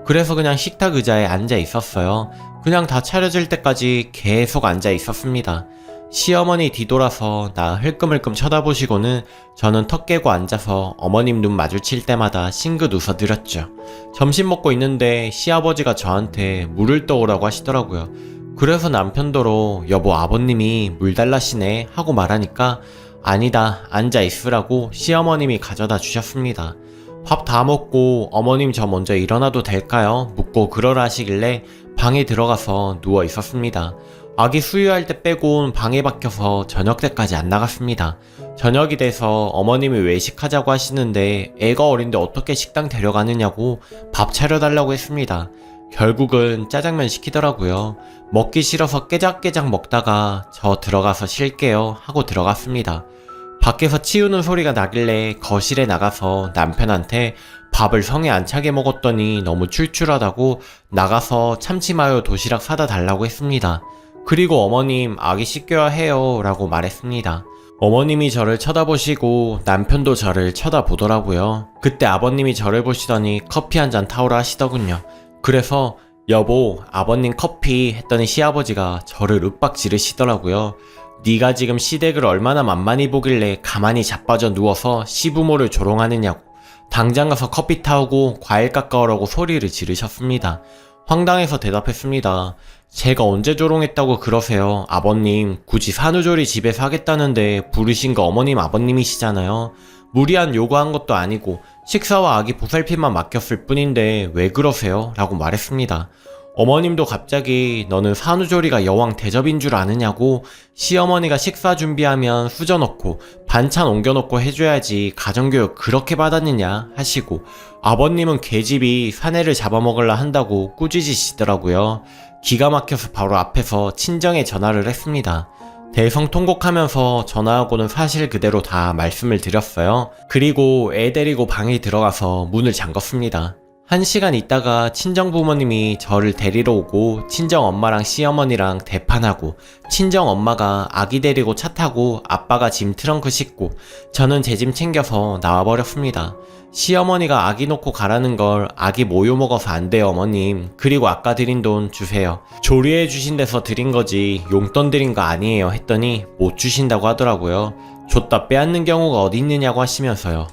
그래서 그냥 식탁 의자에 앉아 있었어요. 그냥 다 차려질 때까지 계속 앉아 있었습니다. 시어머니 뒤돌아서 나 흘끔흘끔 쳐다보시고는 저는 턱 깨고 앉아서 어머님 눈 마주칠 때마다 싱긋 웃어드렸죠. 점심 먹고 있는데 시아버지가 저한테 물을 떠오라고 하시더라고요. 그래서 남편도로 여보 아버님이 물 달라시네 하고 말하니까 아니다 앉아 있으라고 시어머님이 가져다 주셨습니다. 밥 다 먹고 어머님 저 먼저 일어나도 될까요? 묻고 그러라 하시길래 방에 들어가서 누워 있었습니다. 아기 수유할 때 빼곤 방에 박혀서 저녁 때까지 안 나갔습니다. 저녁이 돼서 어머님이 외식하자고 하시는데 애가 어린데 어떻게 식당 데려가느냐고 밥 차려달라고 했습니다. 결국은 짜장면 시키더라고요. 먹기 싫어서 깨작깨작 먹다가 저 들어가서 쉴게요 하고 들어갔습니다. 밖에서 치우는 소리가 나길래 거실에 나가서 남편한테 밥을 성에 안 차게 먹었더니 너무 출출하다고 나가서 참치마요 도시락 사다 달라고 했습니다. 그리고 어머님 아기 씻겨야 해요 라고 말했습니다. 어머님이 저를 쳐다보시고 남편도 저를 쳐다보더라고요. 그때 아버님이 저를 보시더니 커피 한 잔 타오라 하시더군요. 그래서 여보 아버님 커피 했더니 시아버지가 저를 윽박 지르시더라고요. 네가 지금 시댁을 얼마나 만만히 보길래 가만히 자빠져 누워서 시부모를 조롱하느냐고 당장 가서 커피 타오고 과일 깎아오라고 소리를 지르셨습니다. 황당해서 대답했습니다. 제가 언제 조롱했다고 그러세요? 아버님 굳이 산후조리 집에서 하겠다는데 부르신 거 어머님 아버님이시잖아요. 무리한 요구한 것도 아니고 식사와 아기 보살핌만 맡겼을 뿐인데 왜 그러세요? 라고 말했습니다. 어머님도 갑자기 너는 산후조리가 여왕 대접인 줄 아느냐고 시어머니가 식사 준비하면 수저 넣고 반찬 옮겨놓고 해줘야지 가정교육 그렇게 받았느냐 하시고 아버님은 계집이 사내를 잡아먹으려 한다고 꾸짖으시더라고요. 기가 막혀서 바로 앞에서 친정에 전화를 했습니다. 대성통곡하면서 전화하고는 사실 그대로 다 말씀을 드렸어요. 그리고 애 데리고 방에 들어가서 문을 잠궜습니다. 1시간 있다가 친정부모님이 저를 데리러 오고 친정엄마랑 시어머니랑 대판하고 친정엄마가 아기 데리고 차 타고 아빠가 짐 트렁크 싣고 저는 제 짐 챙겨서 나와버렸습니다. 시어머니가 아기 놓고 가라는 걸 아기 모유 먹어서 안 돼요 어머님. 그리고 아까 드린 돈 주세요. 조리해 주신 데서 드린 거지 용돈 드린 거 아니에요 했더니 못 주신다고 하더라고요. 줬다 빼앗는 경우가 어디 있느냐고 하시면서요.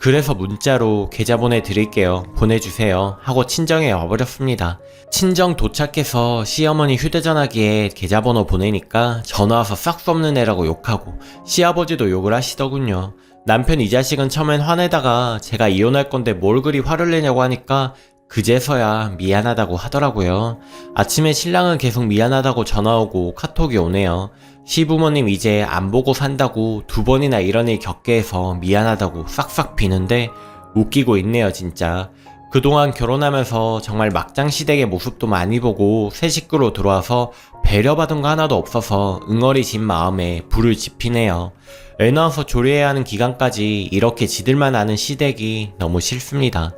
그래서 문자로 계좌 보내드릴게요. 보내주세요. 하고 친정에 와버렸습니다. 친정 도착해서 시어머니 휴대전화기에 계좌번호 보내니까 전화와서 싹 수 없는 애라고 욕하고 시아버지도 욕을 하시더군요. 남편 이 자식은 처음엔 화내다가 제가 이혼할 건데 뭘 그리 화를 내냐고 하니까 그제서야 미안하다고 하더라고요. 아침에 신랑은 계속 미안하다고 전화오고 카톡이 오네요. 시부모님 이제 안 보고 산다고 2번이나 이런 일 겪게 해서 미안하다고 싹싹 비는데 웃기고 있네요 진짜. 그동안 결혼하면서 정말 막장 시댁의 모습도 많이 보고 새 식구로 들어와서 배려받은 거 하나도 없어서 응어리진 마음에 불을 지피네요. 애 낳아서 조리해야 하는 기간까지 이렇게 지들만 아는 시댁이 너무 싫습니다.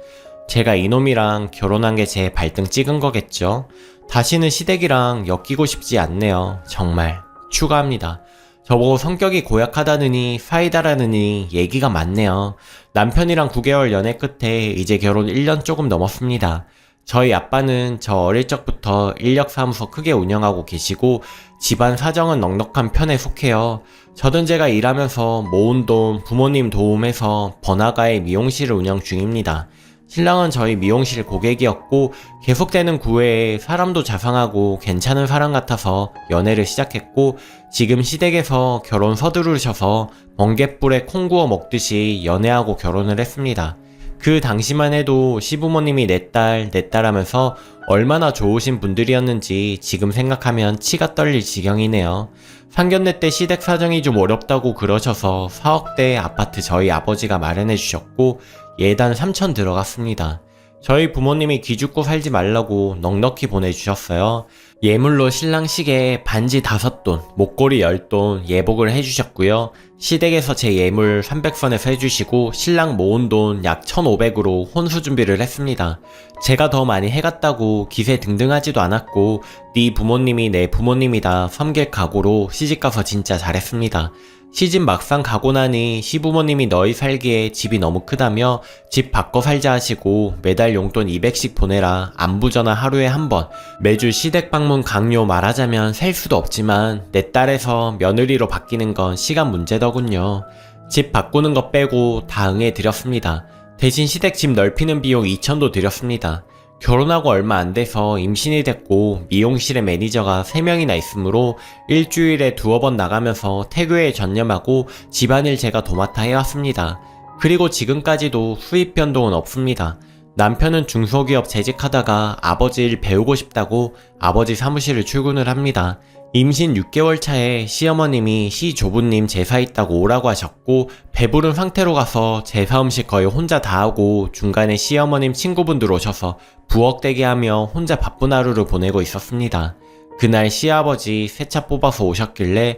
제가 이놈이랑 결혼한 게 제 발등 찍은 거겠죠? 다시는 시댁이랑 엮이고 싶지 않네요. 정말. 추가합니다. 저보고 성격이 고약하다느니 사이다라느니 얘기가 많네요. 남편이랑 9개월 연애 끝에 이제 결혼 1년 조금 넘었습니다. 저희 아빠는 저 어릴 적부터 인력사무소 크게 운영하고 계시고 집안 사정은 넉넉한 편에 속해요. 저든 제가 일하면서 모은 돈 부모님 도움해서 번화가에 미용실을 운영 중입니다. 신랑은 저희 미용실 고객이었고 계속되는 구애에 사람도 자상하고 괜찮은 사람 같아서 연애를 시작했고 지금 시댁에서 결혼 서두르셔서 멍갯불에 콩 구워 먹듯이 연애하고 결혼을 했습니다. 그 당시만 해도 시부모님이 내 딸 하면서 얼마나 좋으신 분들이었는지 지금 생각하면 치가 떨릴 지경이네요. 상견례 때 시댁 사정이 좀 어렵다고 그러셔서 4억대 아파트 저희 아버지가 마련해 주셨고 예단 3천 들어갔습니다. 저희 부모님이 기죽고 살지 말라고 넉넉히 보내주셨어요. 예물로 신랑 시계에 반지 5돈, 목걸이 10돈 예복을 해주셨고요. 시댁에서 제 예물 300선에서 해주시고 신랑 모은 돈 약 1,500으로 혼수 준비를 했습니다. 제가 더 많이 해갔다고 기세 등등하지도 않았고 네 부모님이 내 부모님이다 섬길 각오로 시집가서 진짜 잘했습니다. 시집 막상 가고 나니 시부모님이 너희 살기에 집이 너무 크다며 집 바꿔 살자 하시고 매달 용돈 200씩 보내라, 안부전화 하루에 한 번, 매주 시댁 방문 강요. 말하자면 셀 수도 없지만 내 딸에서 며느리로 바뀌는 건 시간 문제더군요. 집 바꾸는 거 빼고 다 응해드렸습니다. 대신 시댁 집 넓히는 비용 2,000도 드렸습니다. 결혼하고 얼마 안 돼서 임신이 됐고 미용실에 매니저가 3명이나 있으므로 일주일에 2번 나가면서 태교에 전념하고 집안일 제가 도맡아 해왔습니다. 그리고 지금까지도 수입 변동은 없습니다. 남편은 중소기업 재직하다가 아버지 일 배우고 싶다고 아버지 사무실을 출근을 합니다. 임신 6개월 차에 시어머님이 시조부님 제사 있다고 오라고 하셨고 배부른 상태로 가서 제사 음식 거의 혼자 다 하고 중간에 시어머님 친구분들 오셔서 부엌대기 하며 혼자 바쁜 하루를 보내고 있었습니다. 그날 시아버지 새 차 뽑아서 오셨길래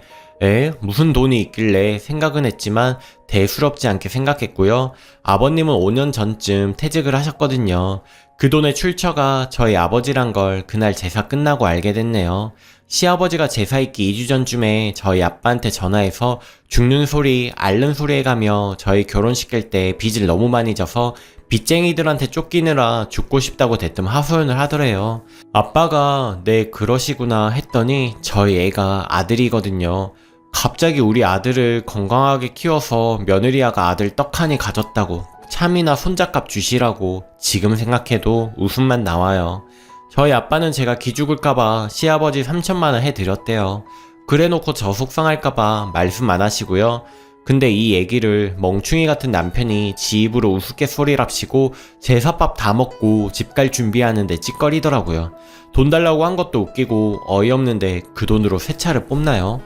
무슨 돈이 있길래 생각은 했지만 대수롭지 않게 생각했고요. 아버님은 5년 전쯤 퇴직을 하셨거든요. 그 돈의 출처가 저희 아버지란 걸 그날 제사 끝나고 알게 됐네요. 시아버지가 제사 있기 2주 전쯤에 저희 아빠한테 전화해서 죽는 소리, 앓는 소리 해가며 저희 결혼시킬 때 빚을 너무 많이 져서 빚쟁이들한테 쫓기느라 죽고 싶다고 대뜸 하소연을 하더래요. 아빠가 네 그러시구나 했더니 저희 애가 아들이거든요. 갑자기 우리 아들을 건강하게 키워서 며느리아가 아들 떡하니 가졌다고 참이나 손잡값 주시라고 지금 생각해도 웃음만 나와요. 저희 아빠는 제가 기죽을까봐 시아버지 3,000만원 해드렸대요. 그래놓고 저 속상할까봐 말씀 안 하시고요. 근데 이 얘기를 멍충이 같은 남편이 지 입으로 우스갯소리랍시고 제사밥 다 먹고 집 갈 준비하는데 찌꺼리더라고요. 돈 달라고 한 것도 웃기고 어이없는데 그 돈으로 새 차를 뽑나요?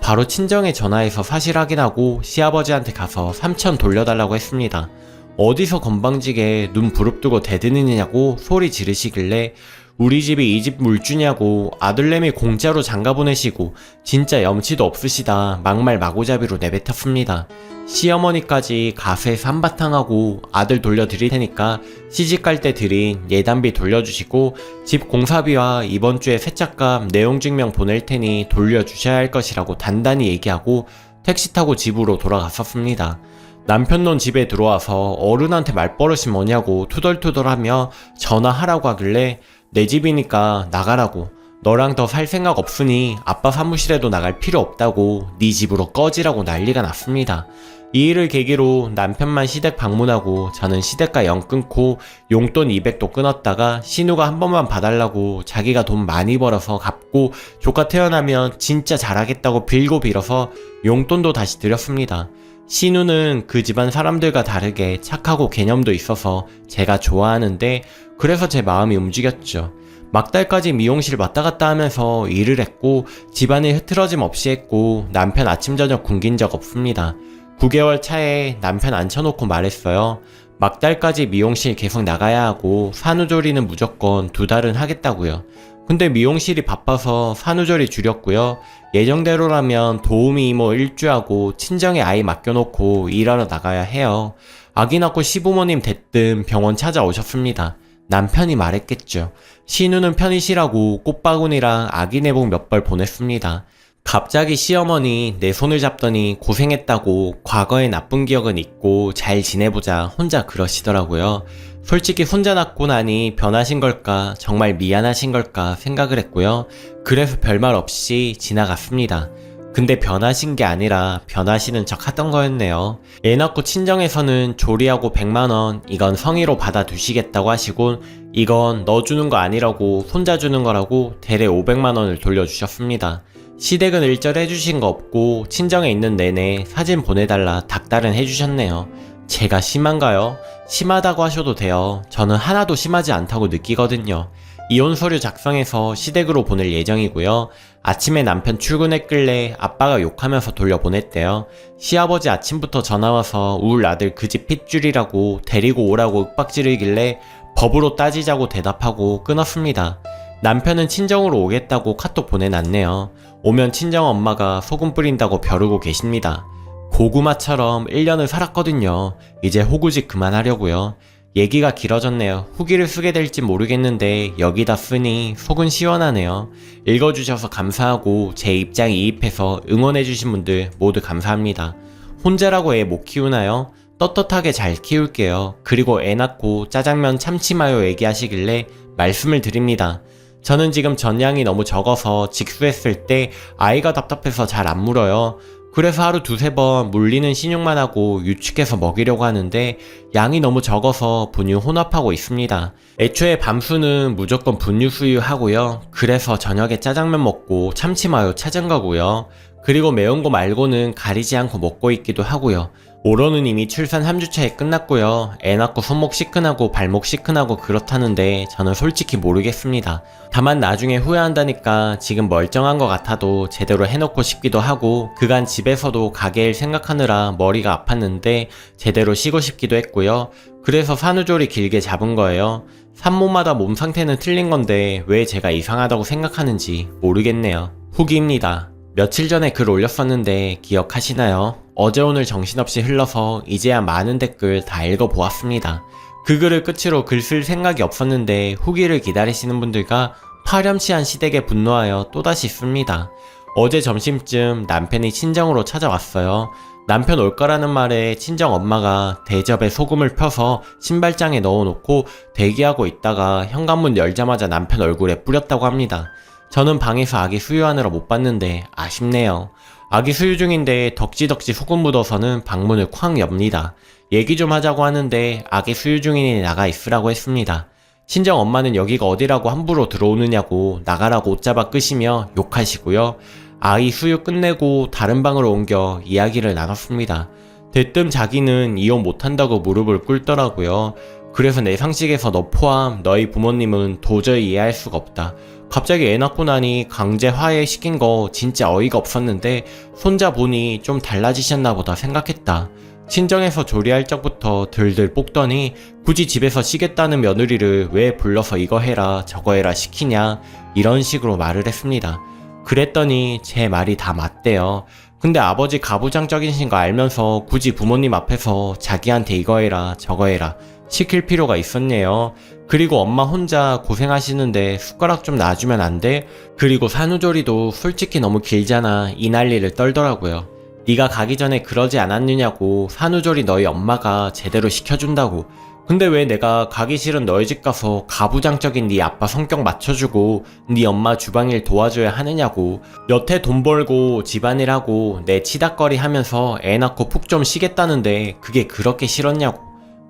바로 친정에 전화해서 사실 확인하고 시아버지한테 가서 3,000 돌려달라고 했습니다. 어디서 건방지게 눈 부릅뜨고 대드느냐고 소리 지르시길래 우리 집이 이 집 물주냐고 아들내미 공짜로 장가 보내시고 진짜 염치도 없으시다 막말 마구잡이로 내뱉었습니다. 시어머니까지 가수해서 한바탕 하고 아들 돌려드릴 테니까 시집갈 때 드린 예단비 돌려주시고 집 공사비와 이번 주에 세차값 내용증명 보낼 테니 돌려주셔야 할 것이라고 단단히 얘기하고 택시 타고 집으로 돌아갔었습니다. 남편 놈 집에 들어와서 어른한테 말버릇이 뭐냐고 투덜투덜하며 전화하라고 하길래 내 집이니까 나가라고, 너랑 더 살 생각 없으니 아빠 사무실에도 나갈 필요 없다고 네 집으로 꺼지라고 난리가 났습니다. 이 일을 계기로 남편만 시댁 방문하고 저는 시댁과 연 끊고 용돈 200도 끊었다가 신우가 한 번만 봐달라고 자기가 돈 많이 벌어서 갚고 조카 태어나면 진짜 잘하겠다고 빌고 빌어서 용돈도 다시 드렸습니다. 신우는 그 집안 사람들과 다르게 착하고 개념도 있어서 제가 좋아하는데 그래서 제 마음이 움직였죠. 막달까지 미용실 왔다 갔다 하면서 일을 했고 집안일 흐트러짐 없이 했고 남편 아침 저녁 굶긴 적 없습니다. 9개월 차에 남편 앉혀놓고 말했어요. 막달까지 미용실 계속 나가야 하고 산후조리는 무조건 2달은 하겠다고요. 근데 미용실이 바빠서 산후조리 줄였고요. 예정대로라면 도우미 이모 일주하고 친정에 아이 맡겨놓고 일하러 나가야 해요. 아기 낳고 시부모님 대뜸 병원 찾아오셨습니다. 남편이 말했겠죠. 신우는 편히 쉬라고 꽃바구니랑 아기 내복 몇 벌 보냈습니다. 갑자기 시어머니 내 손을 잡더니 고생했다고 과거의 나쁜 기억은 잊고 잘 지내보자 혼자 그러시더라고요. 솔직히 혼자 낳고 나니 변하신 걸까 정말 미안하신 걸까 생각을 했고요. 그래서 별말 없이 지나갔습니다. 근데 변하신 게 아니라 변하시는 척 하던 거였네요. 애 낳고 친정에서는 조리하고 100만원 이건 성의로 받아두시겠다고 하시고 이건 너 주는 거 아니라고 손자 주는 거라고 대래 500만원을 돌려주셨습니다. 시댁은 일절 해주신 거 없고 친정에 있는 내내 사진 보내달라 닥달은 해주셨네요. 제가 심한가요? 심하다고 하셔도 돼요. 저는 하나도 심하지 않다고 느끼거든요. 이혼 서류 작성해서 시댁으로 보낼 예정이고요. 아침에 남편 출근했길래 아빠가 욕하면서 돌려보냈대요. 시아버지 아침부터 전화와서 울 아들 그 집 핏줄이라고 데리고 오라고 윽박지르길래 법으로 따지자고 대답하고 끊었습니다. 남편은 친정으로 오겠다고 카톡 보내놨네요. 오면 친정 엄마가 소금 뿌린다고 벼르고 계십니다. 고구마처럼 1년을 살았거든요. 이제 호구짓 그만하려고요. 얘기가 길어졌네요. 후기를 쓰게 될지 모르겠는데 여기다 쓰니 속은 시원하네요. 읽어주셔서 감사하고 제 입장에 이입해서 응원해주신 분들 모두 감사합니다. 혼자라고 애 못 키우나요? 떳떳하게 잘 키울게요. 그리고 애 낳고 짜장면 참치 마요 얘기하시길래 말씀을 드립니다. 저는 지금 전량이 너무 적어서 직수했을 때 아이가 답답해서 잘 안 물어요. 그래서 하루 두세 번 물리는 신용만 하고 유축해서 먹이려고 하는데 양이 너무 적어서 분유 혼합하고 있습니다. 애초에 밤수는 무조건 분유 수유 하고요. 그래서 저녁에 짜장면 먹고 참치마요 찾은 거고요. 그리고 매운 거 말고는 가리지 않고 먹고 있기도 하고요. 오로는 이미 출산 3주차에 끝났고요. 애 낳고 손목 시큰하고 발목 시큰하고 그렇다는데 저는 솔직히 모르겠습니다. 다만 나중에 후회한다니까 지금 멀쩡한 것 같아도 제대로 해놓고 싶기도 하고 그간 집에서도 가게 일 생각하느라 머리가 아팠는데 제대로 쉬고 싶기도 했고요. 그래서 산후조리 길게 잡은 거예요. 산모마다 몸 상태는 틀린 건데 왜 제가 이상하다고 생각하는지 모르겠네요. 후기입니다. 며칠 전에 글 올렸었는데 기억하시나요? 어제 오늘 정신없이 흘러서 이제야 많은 댓글 다 읽어보았습니다. 그 글을 끝으로 글 쓸 생각이 없었는데 후기를 기다리시는 분들과 파렴치한 시댁에 분노하여 또다시 씁니다. 어제 점심쯤 남편이 친정으로 찾아왔어요. 남편 올 거라는 말에 친정 엄마가 대접에 소금을 펴서 신발장에 넣어놓고 대기하고 있다가 현관문 열자마자 남편 얼굴에 뿌렸다고 합니다. 저는 방에서 아기 수유하느라 못 봤는데 아쉽네요. 아기 수유 중인데 덕지덕지 소금 묻어서는 방문을 쾅 엽니다. 얘기 좀 하자고 하는데 아기 수유 중이니 나가 있으라고 했습니다. 친정 엄마는 여기가 어디라고 함부로 들어오느냐고 나가라고 옷잡아 끄시며 욕하시고요. 아이 수유 끝내고 다른 방으로 옮겨 이야기를 나눴습니다. 대뜸 자기는 이혼 못한다고 무릎을 꿇더라고요. 그래서 내 상식에서 너 포함 너희 부모님은 도저히 이해할 수가 없다. 갑자기 애 낳고 나니 강제 화해시킨 거 진짜 어이가 없었는데 손자 보니 좀 달라지셨나 보다 생각했다. 친정에서 조리할 적부터 들들 볶더니 굳이 집에서 쉬겠다는 며느리를 왜 불러서 이거 해라 저거 해라 시키냐 이런 식으로 말을 했습니다. 그랬더니 제 말이 다 맞대요. 근데 아버지 가부장적이신 거 알면서 굳이 부모님 앞에서 자기한테 이거 해라 저거 해라 시킬 필요가 있었네요. 그리고 엄마 혼자 고생하시는데 숟가락 좀 놔주면 안 돼? 그리고 산후조리도 솔직히 너무 길잖아 이 난리를 떨더라고요. 네가 가기 전에 그러지 않았느냐고 산후조리 너희 엄마가 제대로 시켜준다고. 근데 왜 내가 가기 싫은 너희 집 가서 가부장적인 네 아빠 성격 맞춰주고 네 엄마 주방일 도와줘야 하느냐고. 여태 돈 벌고 집안일하고 내 치닥거리 하면서 애 낳고 푹 좀 쉬겠다는데 그게 그렇게 싫었냐고.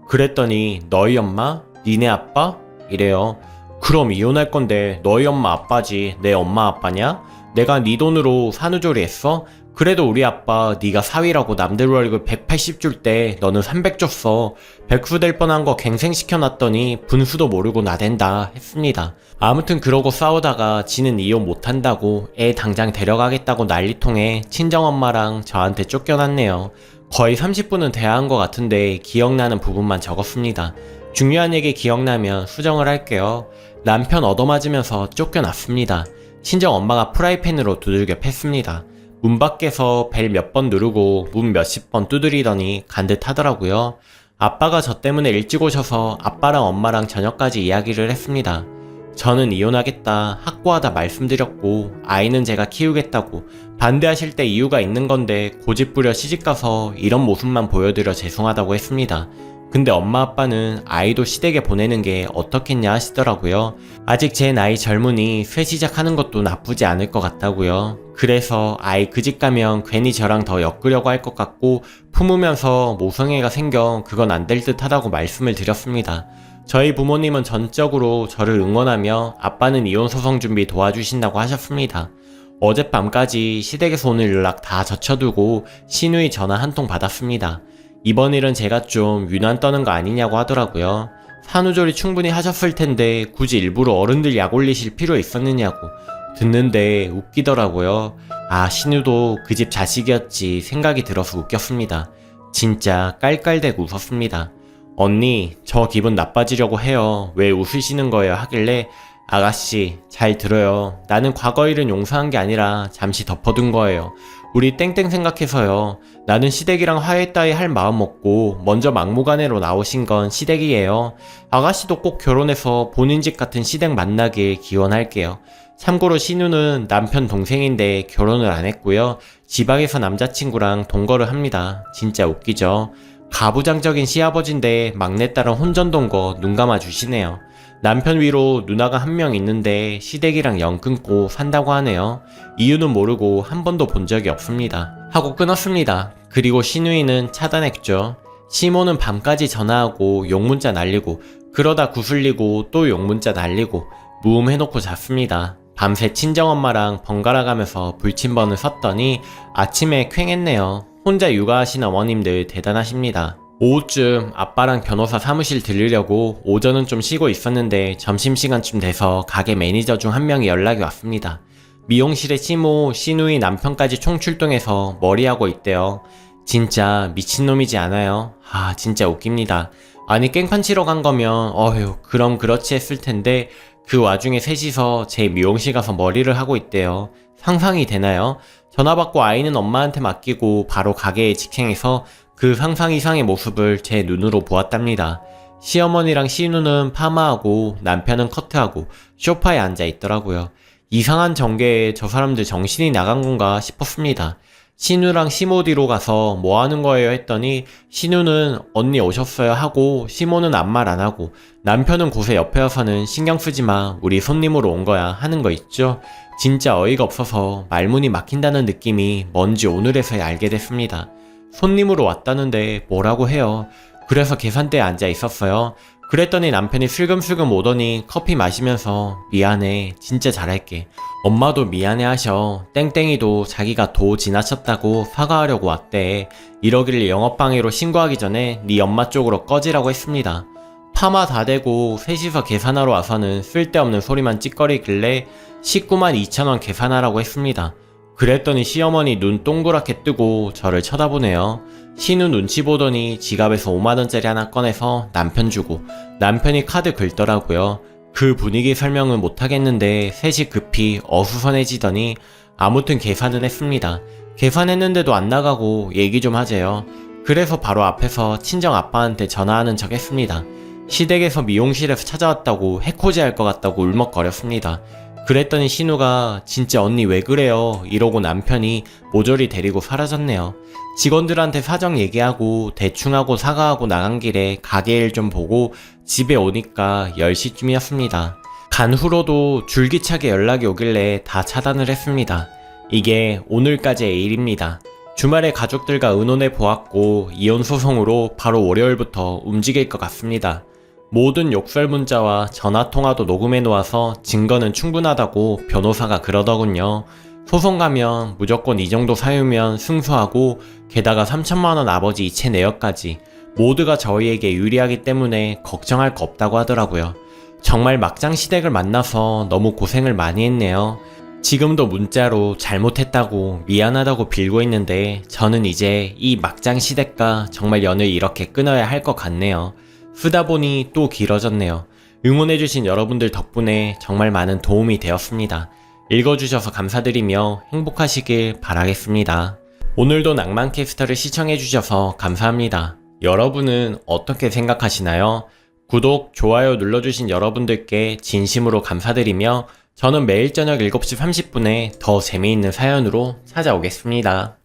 그랬더니 너희 엄마? 니네 아빠? 이래요. 그럼 이혼할 건데 너희 엄마 아빠지 내 엄마 아빠냐? 내가 네 돈으로 산후조리 했어? 그래도 우리 아빠 네가 사위라고 남들 월급 180 줄 때 너는 300 줬어. 백수 될 뻔한 거 갱생시켜놨더니 분수도 모르고 나댄다 했습니다. 아무튼 그러고 싸우다가 지는 이혼 못한다고 애 당장 데려가겠다고 난리통에 친정엄마랑 저한테 쫓겨났네요. 거의 30분은 대화한 것 같은데 기억나는 부분만 적었습니다. 중요한 얘기 기억나면 수정을 할게요. 남편 얻어맞으면서 쫓겨났습니다. 친정 엄마가 프라이팬으로 두들겨 팼습니다. 문 밖에서 벨 몇 번 누르고 문 몇십 번 두드리더니 간 듯 하더라고요. 아빠가 저 때문에 일찍 오셔서 아빠랑 엄마랑 저녁까지 이야기를 했습니다. 저는 이혼하겠다 확고하다 말씀드렸고 아이는 제가 키우겠다고 반대하실 때 이유가 있는 건데 고집부려 시집가서 이런 모습만 보여드려 죄송하다고 했습니다. 근데 엄마 아빠는 아이도 시댁에 보내는 게 어떻겠냐 하시더라고요. 아직 제 나이 젊으니 새 시작하는 것도 나쁘지 않을 것 같다고요. 그래서 아이 그 집 가면 괜히 저랑 더 엮으려고 할 것 같고 품으면서 모성애가 생겨 그건 안 될 듯 하다고 말씀을 드렸습니다. 저희 부모님은 전적으로 저를 응원하며 아빠는 이혼 소송 준비 도와주신다고 하셨습니다. 어젯밤까지 시댁에서 오는 연락 다 젖혀두고 시누이 전화 한 통 받았습니다. 이번 일은 제가 좀 유난 떠는 거 아니냐고 하더라고요. 산후조리 충분히 하셨을 텐데 굳이 일부러 어른들 약 올리실 필요 있었느냐고. 듣는데 웃기더라고요. 아, 신우도 그 집 자식이었지 생각이 들어서 웃겼습니다. 진짜 깔깔대고 웃었습니다. 언니, 저 기분 나빠지려고 해요. 왜 웃으시는 거예요? 하길래 아가씨, 잘 들어요. 나는 과거 일은 용서한 게 아니라 잠시 덮어둔 거예요. 우리 땡땡 생각해서요. 나는 시댁이랑 화해 따위 할 마음 먹고 먼저 막무가내로 나오신 건 시댁이에요. 아가씨도 꼭 결혼해서 본인 집 같은 시댁 만나길 기원할게요. 참고로 신우는 남편 동생인데 결혼을 안 했고요. 지방에서 남자친구랑 동거를 합니다. 진짜 웃기죠? 가부장적인 시아버지인데 막내딸은 혼전 동거 눈 감아 주시네요. 남편 위로 누나가 한 명 있는데 시댁이랑 연 끊고 산다고 하네요. 이유는 모르고 한 번도 본 적이 없습니다. 하고 끊었습니다. 그리고 신우이는 차단했죠. 시모는 밤까지 전화하고 욕문자 날리고 그러다 구슬리고 또 욕문자 날리고 무음해놓고 잤습니다. 밤새 친정엄마랑 번갈아 가면서 불침번을 섰더니 아침에 퀭했네요. 혼자 육아하신 어머님들 대단하십니다. 오후쯤 아빠랑 변호사 사무실 들르려고 오전은 좀 쉬고 있었는데 점심시간쯤 돼서 가게 매니저 중 한 명이 연락이 왔습니다. 미용실에 시모, 시누이 남편까지 총출동해서 머리하고 있대요. 진짜 미친놈이지 않아요? 아, 진짜 웃깁니다. 아니 깽판 치러 간 거면 어휴 그럼 그렇지 했을 텐데 그 와중에 셋이서 제 미용실 가서 머리를 하고 있대요. 상상이 되나요? 전화 받고 아이는 엄마한테 맡기고 바로 가게에 직행해서 그 상상 이상의 모습을 제 눈으로 보았답니다. 시어머니랑 시누는 파마하고 남편은 커트하고 소파에 앉아 있더라고요. 이상한 전개에 저 사람들 정신이 나간 건가 싶었습니다. 시누랑 시모 뒤로 가서 뭐 하는 거예요 했더니 시누는 언니 오셨어요 하고 시모는 아무 말 안 하고 남편은 곳에 옆에 와서는 신경 쓰지 마 우리 손님으로 온 거야 하는 거 있죠. 진짜 어이가 없어서 말문이 막힌다는 느낌이 뭔지 오늘에서야 알게 됐습니다. 손님으로 왔다는데 뭐라고 해요. 그래서 계산대에 앉아 있었어요. 그랬더니 남편이 슬금슬금 오더니 커피 마시면서 미안해 진짜 잘할게. 엄마도 미안해 하셔. 땡땡이도 자기가 도 지나쳤다고 사과하려고 왔대. 이러길래 영업방해로 신고하기 전에 네 엄마 쪽으로 꺼지라고 했습니다. 파마 다 되고 셋이서 계산하러 와서는 쓸데없는 소리만 찌꺼리길래 19만 2천원 계산하라고 했습니다. 그랬더니 시어머니 눈 동그랗게 뜨고 저를 쳐다보네요. 신우 눈치 보더니 지갑에서 5만원짜리 하나 꺼내서 남편 주고 남편이 카드 긁더라고요. 그 분위기 설명은 못하겠는데 셋이 급히 어수선해지더니 아무튼 계산은 했습니다. 계산했는데도 안 나가고 얘기 좀 하재요. 그래서 바로 앞에서 친정 아빠한테 전화하는 척 했습니다. 시댁에서 미용실에서 찾아왔다고 해코지 할 것 같다고 울먹거렸습니다. 그랬더니 신우가 진짜 언니 왜 그래요 이러고 남편이 모조리 데리고 사라졌네요. 직원들한테 사정 얘기하고 대충 하고 사과하고 나간 길에 가게 일 좀 보고 집에 오니까 10시쯤이었습니다. 간 후로도 줄기차게 연락이 오길래 다 차단을 했습니다. 이게 오늘까지의 일입니다. 주말에 가족들과 의논해 보았고 이혼 소송으로 바로 월요일부터 움직일 것 같습니다. 모든 욕설 문자와 전화통화도 녹음해 놓아서 증거는 충분하다고 변호사가 그러더군요. 소송 가면 무조건 이 정도 사유면 승소하고 게다가 3천만원 아버지 이체 내역까지 모두가 저희에게 유리하기 때문에 걱정할 거 없다고 하더라고요. 정말 막장 시댁을 만나서 너무 고생을 많이 했네요. 지금도 문자로 잘못했다고 미안하다고 빌고 있는데 저는 이제 이 막장 시댁과 정말 연을 이렇게 끊어야 할 것 같네요. 쓰다 보니 또 길어졌네요. 응원해주신 여러분들 덕분에 정말 많은 도움이 되었습니다. 읽어주셔서 감사드리며 행복하시길 바라겠습니다. 오늘도 낭만캐스터를 시청해주셔서 감사합니다. 여러분은 어떻게 생각하시나요? 구독, 좋아요 눌러주신 여러분들께 진심으로 감사드리며 저는 매일 저녁 7시 30분에 더 재미있는 사연으로 찾아오겠습니다.